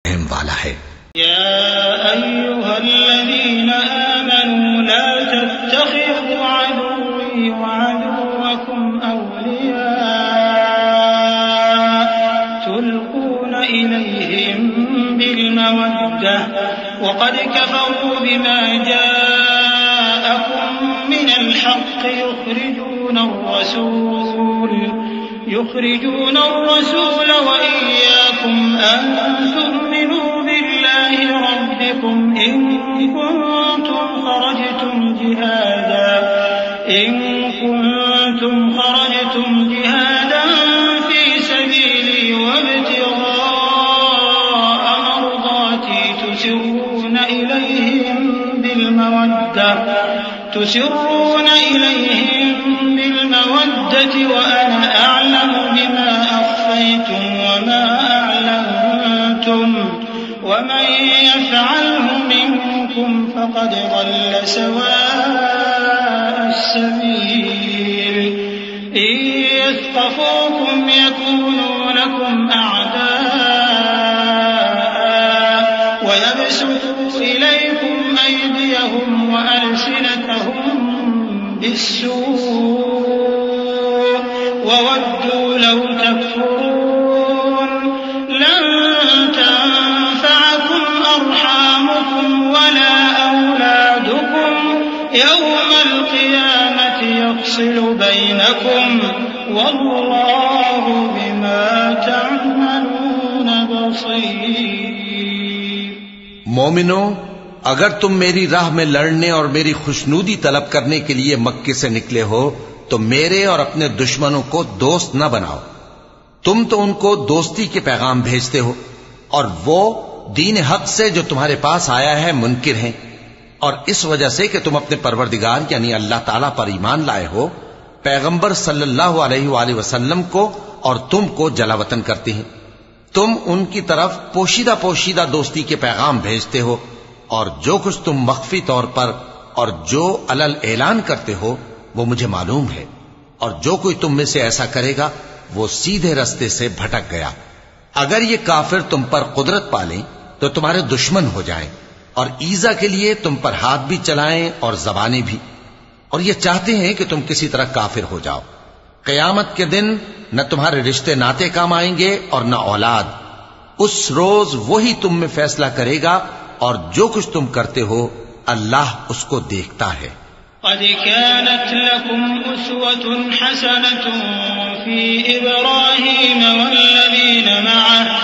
रहम वाला है। या अय्युहल्लज़ीना आमनू ला तत्तखिज़ू अदुव्वी व अदुव्वकुम अवलिया तुल्कूना इलैहिम बिलमवद्दह व क़द कफ़रू बिमा जाअकुम मिनल हक़्क़ युख़रिजूना अर्रसूल व इय्याकुम अन तु'मिनू बिल्लाहि रब्बिकुम इन कुंतुम खरजतुम जिहादन फी सबीली वब्तिग़ाअ मर्दाती तुसिर्रूना इलैहिम बिलमवद्दति व अना अअलमु बिमा अख़फ़य्तुम वमा अअलनतुम वमन यफ़अलहु मिनकुम फ़क़द ضل सवाअ السबील इन यस्क़फ़ूकुम यकूनू लकुम अअदाअ व यबसुतू इलैकुम अयदियहुम व अलसिनतहुम बिस्सूء व वद्दू लौ तकफुरून लन तंफ़अकुम अर्हामुकुम वला औलादुकुम यौमल क़ियामति यफ़्सिलु बैनकुम वल्लाहु बिमा तअमलून बसीर। मोमिनो, अगर तुम मेरी राह में लड़ने और मेरी खुशनूदी तलब करने के लिए मक्के से निकले हो तो मेरे और अपने दुश्मनों को दोस्त न बनाओ। तुम तो उनको दोस्ती के पैगाम भेजते हो और वो दीन हक से जो तुम्हारे पास आया है मुनकिर हैं, और इस वजह से कि तुम अपने परवरदिगार यानी अल्लाह ताला पर ईमान लाए हो, पैगंबर सल्लल्लाहु अलैहि वसल्लम को और तुमको जलावतन करते हैं। तुम उनकी तरफ पोशीदा पोशीदा दोस्ती के पैगाम भेजते हो, और जो कुछ तुम मख्फी तौर पर और जो अलल ऐलान करते हो वो मुझे मालूम है, और जो कोई तुम में से ऐसा करेगा वो सीधे रास्ते से भटक गया। अगर ये काफिर तुम पर कुदरत पालें तो तुम्हारे दुश्मन हो जाएं और ईजा के लिए तुम पर हाथ भी चलाएं और जबानें भी, और ये चाहते हैं कि तुम किसी तरह काफिर हो जाओ। क़यामत के दिन न तुम्हारे रिश्ते नाते काम आएंगे और न औलाद। उस रोज वही तुम में फैसला करेगा, और जो कुछ तुम करते हो अल्लाह उसको देखता है। क़द कानत लकुम उस्वतुन हसनतुन फ़ी इब्राहीम वल्लज़ीना मअहु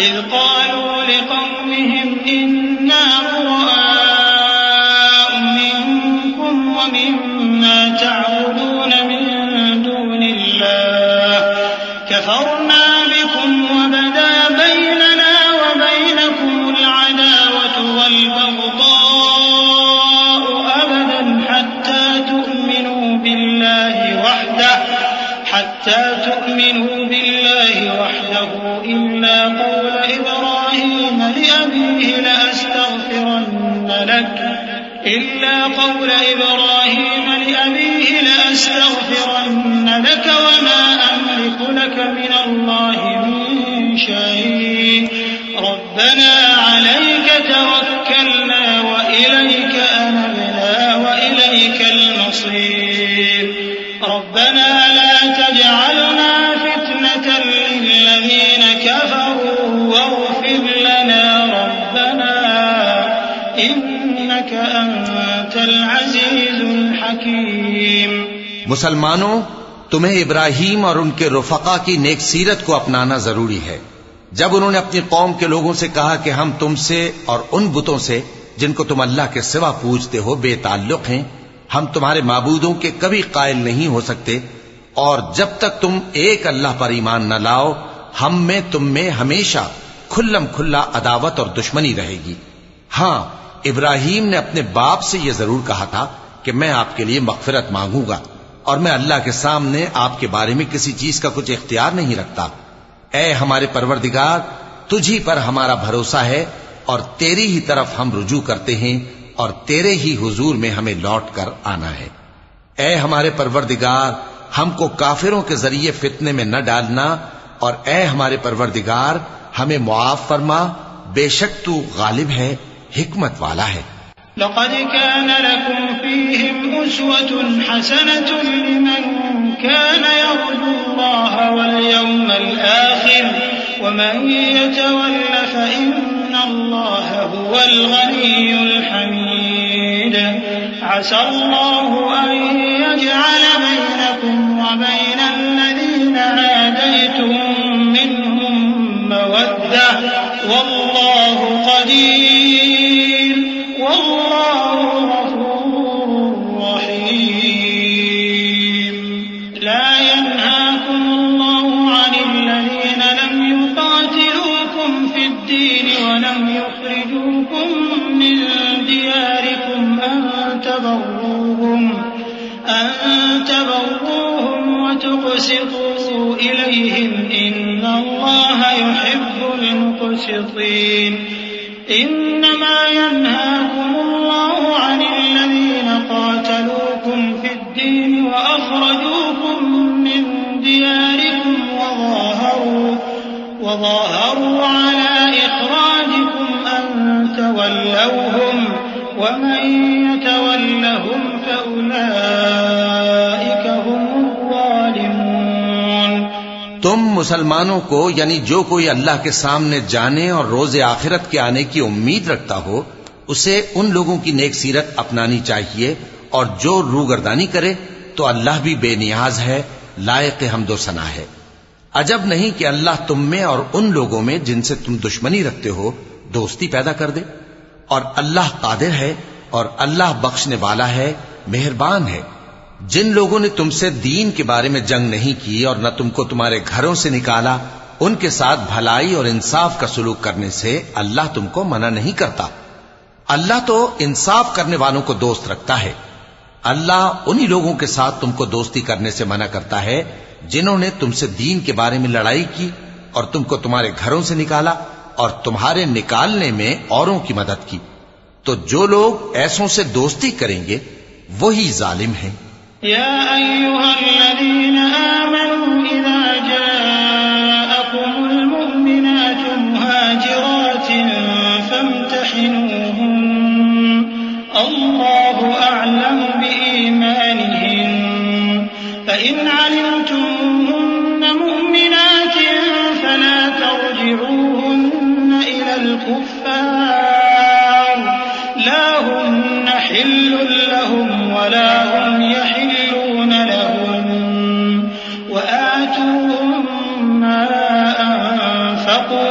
इज़ क़ालू लिक़ौमिहिम इन्ना बुराअउ मिनकुम व मिम्मा तअबुदून मिन दूनिल्लाह कफ़रना बिकुम व बदा बैनना व बैनकुमुल अदावतु वल बग़दाअ अबदन हत्ता तु'मिनू बिल्लाहि वहदहु इल्ला क़ौला इब्राहीम लिअबीहि लअस्तग़फिरन्न लक वमा अमलिकु लक मिनल्लाहि मिन शै'इन रब्बना अलैक तवक्कलना व इलैक अनबना व इलैकल मसीर रब्बना ला तजअलना फितनतन लिल्लज़ीन कफ़रू वग़फिर लना रब्बना इन्नक अंतल अज़ीज़ुल हकीम। मुसलमानों, तुम्हें इब्राहीम और उनके रुफ़क़ा की नेक सीरत को अपनाना जरूरी है। जब उन्होंने अपनी कौम के लोगों से कहा कि हम तुमसे और उन बुतों से जिनको तुम अल्लाह के सिवा पूजते हो बेताल्लुक हैं, हम तुम्हारे माबूदों के कभी कायल नहीं हो सकते, और जब तक तुम एक अल्लाह पर ईमान न लाओ हम में तुम में हमेशा खुल्लम खुल्ला अदावत और दुश्मनी रहेगी। हाँ, इब्राहीम ने अपने बाप से यह जरूर कहा था कि मैं आपके लिए मग़फ़िरत मांगूंगा और मैं अल्लाह के सामने आपके बारे में किसी चीज का कुछ इख्तियार नहीं रखता। ऐ हमारे परवरदिगार, तुझी पर हमारा भरोसा है और तेरी ही तरफ हम रुजू करते हैं और तेरे ही हुजूर में हमें लौट कर आना है। ऐ हमारे परवरदिगार, हमको काफिरों के जरिए फितने में न डालना, और ऐ हमारे परवरदिगार, हमें मुआफ फरमा बेशक तू गालिब है, हिकमत वाला है। लक़द कान लकुम फ़ीहिम उस्वतुन हसनतुन लिमन कान यर्जुल्लाह वल यौमल आखिर वमन यतवल्ल फ़इन्नल्लाह हुवल गनियुल हमीद। असल्लाहु अन यजअल बैनकुम व बैनल लज़ीना आदैतुम मिनहुम मवद्दह वल्लाहु क़दीर वल्लाहु गफूरुर रहीम। ला यन्हाकुमुल्लाहु अनिल लज़ीना लम युक़ातिलूकुम फ़िद्दीन व लम युख़रिजूकुम मिन दियारिकुम अन तबर्रूहुम व तुक़सितू इलैहिम इन्नल्लाहा युहिब्बुल मुक़सितीन। इन्नमा यन्हाकुमुल्लाहु अनिल लज़ीना क़ातलूकुम फ़िद्दीन व अख़रजूकुम मिन दियारिकुम व ظاهروا على إخراجكم أن تولوهم ومن يتولهم فأولئك هم الظالمون। तुम मुसलमानों को यानी जो कोई अल्लाह के सामने जाने और रोज़े आखिरत के आने की उम्मीद रखता हो उसे उन लोगों की नेक सीरत अपनानी चाहिए, और जो रूगर्दानी करे तो अल्लाह भी बेनियाज है, लायक हम्दो सना है। अजब नहीं कि अल्लाह तुम में और उन लोगों में जिनसे तुम दुश्मनी रखते हो दोस्ती पैदा कर दे, और अल्लाह कादिर है और अल्लाह बख्शने वाला है, मेहरबान है। जिन लोगों ने तुमसे दीन के बारे में जंग नहीं की और न तुमको तुम्हारे घरों से निकाला, उनके साथ भलाई और इंसाफ का सलूक करने से अल्लाह तुमको मना नहीं करता। अल्लाह तो इंसाफ करने वालों को दोस्त रखता है। अल्लाह उन्हीं लोगों के साथ तुमको दोस्ती करने से मना करता है जिन्होंने तुमसे दीन के बारे में लड़ाई की और तुमको तुम्हारे घरों से निकाला और तुम्हारे निकालने में औरों की मदद की। तो जो लोग ऐसों से दोस्ती करेंगे वही जालिम हैं। या अय्युहल्लज़ीना आमनू इज़ा जाअकुमुल मुमिनातु मुहाजिरातिन फम्तहिनूहुन अल्लाहु अअलमु बिईमानिहिन फ़इन अलिमतुमुहुन्न मुमिनातिन फला तर्जिऊहुन्न इलल कुफ़्फ़ार ला हुन्न हिल्लुन लहुम वला हुम यहिल्लून लहुम वआतूहुम मा अनफ़क़ू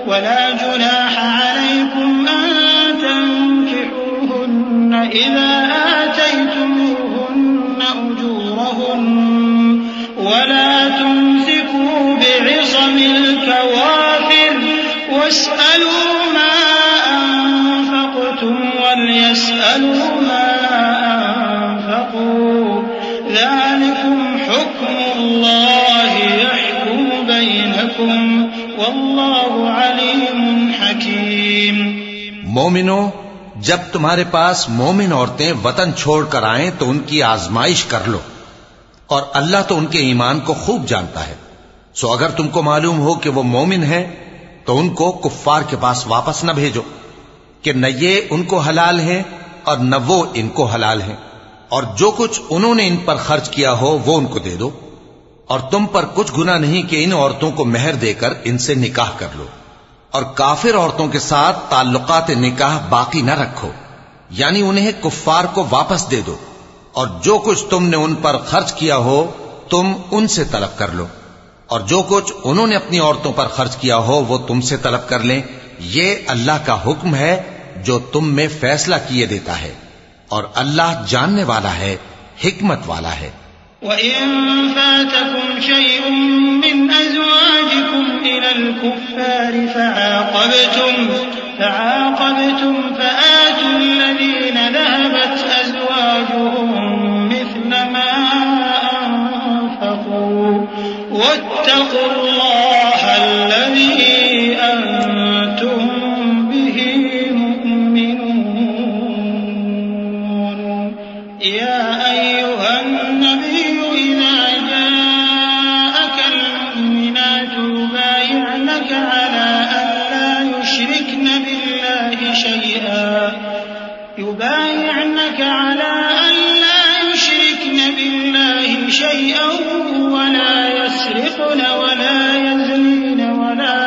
वला जुनाह अलैकुम अन तंकिहूहुन्न इज़ा आतैतुमूहुन्न उजूरहुन वला तुमसिकू बि'िصमिल कवाफ़िर वस्अलू मा अनफ़क़्तुम वलयस्अलू मा अनफ़क़ू ज़ालिकुम हुक्मुल्लाहि यहकुमु बैनकुम वल्लाहु अलीमुन हकीम। मोमिनो, जब तुम्हारे पास मोमिन औरतें वतन छोड़कर आएं तो उनकी आजमाइश कर लो, और अल्लाह तो उनके ईमान को खूब जानता है। सो अगर तुमको मालूम हो कि वो मोमिन है तो उनको कुफ्फार के पास वापस न भेजो कि न ये उनको हलाल हैं और न वो इनको हलाल हैं, और जो कुछ उन्होंने इन पर खर्च किया हो वो उनको दे दो, और तुम पर कुछ गुनाह नहीं कि इन औरतों को मेहर देकर इनसे निकाह कर लो, और काफिर औरतों के साथ ताल्लुकात निकाह बाकी न रखो, यानी उन्हें कुफ्फार को वापस दे दो, और जो कुछ तुमने उन पर खर्च किया हो तुम उनसे तलब कर लो, और जो कुछ उन्होंने अपनी औरतों पर खर्च किया हो वो तुमसे तलब कर लें। ये अल्लाह का हुक्म है जो तुम में फैसला किए देता है, और अल्लाह जानने वाला है, हिकमत वाला है। वइन फातकुम शयउन मिन अज़वाजिकुम इलल कुफ़्फ़ारि फ़अक़बतुम फ़आतुल लज़ीना ज़हबत अज़वाजुहुम मिस्ल मा अनफ़क़ू वत्तक़ुल्लाह अल्लज़ी अंतुम बिही मुमिनून। या अय्युहन नबिय्यु इज़ा जाअकल मुमिनातु युबायि'नका अला अन ला युश्रिक يبايعنك على أن لا يشركن بالله شيئا ولا يسرقن ولا يزنين ولا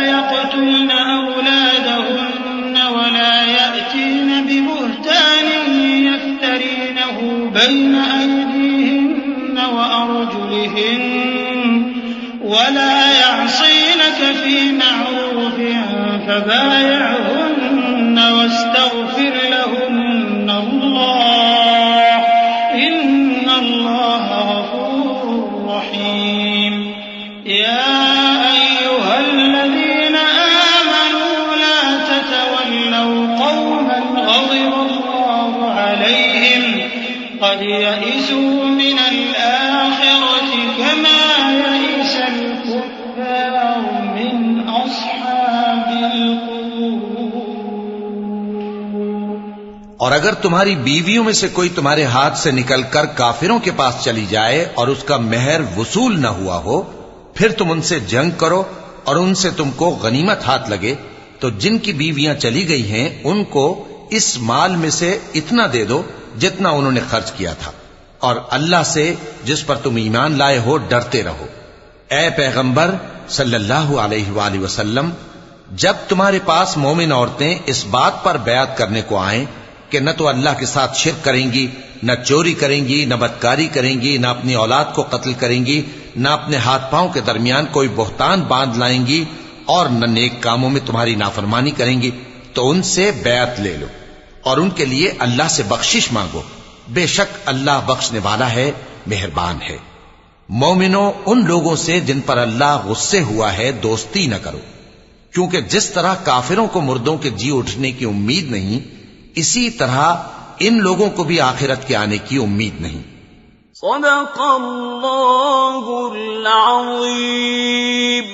يقتلن أولادهن ولا يأتين ببهتان يفترينه بين أيديهن وأرجلهن ولا يعصينك في معروف فبايعهن واستغفر لهن الله إن الله غفور رحيم يا أيها الذين آمنوا لا تتولوا قوما غضب الله عليهم قد يئسوا من الآخرة كما يئس الكفار من أصحاب القبور। और अगर तुम्हारी बीवियों में से कोई तुम्हारे हाथ से निकलकर काफिरों के पास चली जाए और उसका मेहर वसूल न हुआ हो, फिर तुम उनसे जंग करो और उनसे तुमको गनीमत हाथ लगे, तो जिनकी बीवियां चली गई हैं उनको इस माल में से इतना दे दो जितना उन्होंने खर्च किया था, और अल्लाह से जिस पर तुम ईमान लाए हो डरते रहो। ए पैगंबर सल्लल्लाहु अलैहि वसल्लम, जब तुम्हारे पास मोमिन औरतें इस बात पर बयात करने को आए कि न तो अल्लाह के साथ शिर्क करेंगी, न चोरी करेंगी, न बदकारी करेंगी, न अपनी औलाद को कत्ल करेंगी, न अपने हाथ पांव के दरमियान कोई बोहतान बांध लाएंगी और न नेक कामों में तुम्हारी नाफरमानी करेंगी, तो उनसे बैत ले लो और उनके लिए अल्लाह से बख्शिश मांगो। बेशक अल्लाह बख्शने वाला है, मेहरबान है। मोमिनो, उन लोगों से जिन पर अल्लाह गुस्से हुआ है दोस्ती न करो, क्योंकि जिस तरह काफिरों को मुर्दों के जी उठने की उम्मीद नहीं, इसी तरह इन लोगों को भी आखिरत के आने की उम्मीद नहीं। सदक़ल्लाहुल अज़ीम।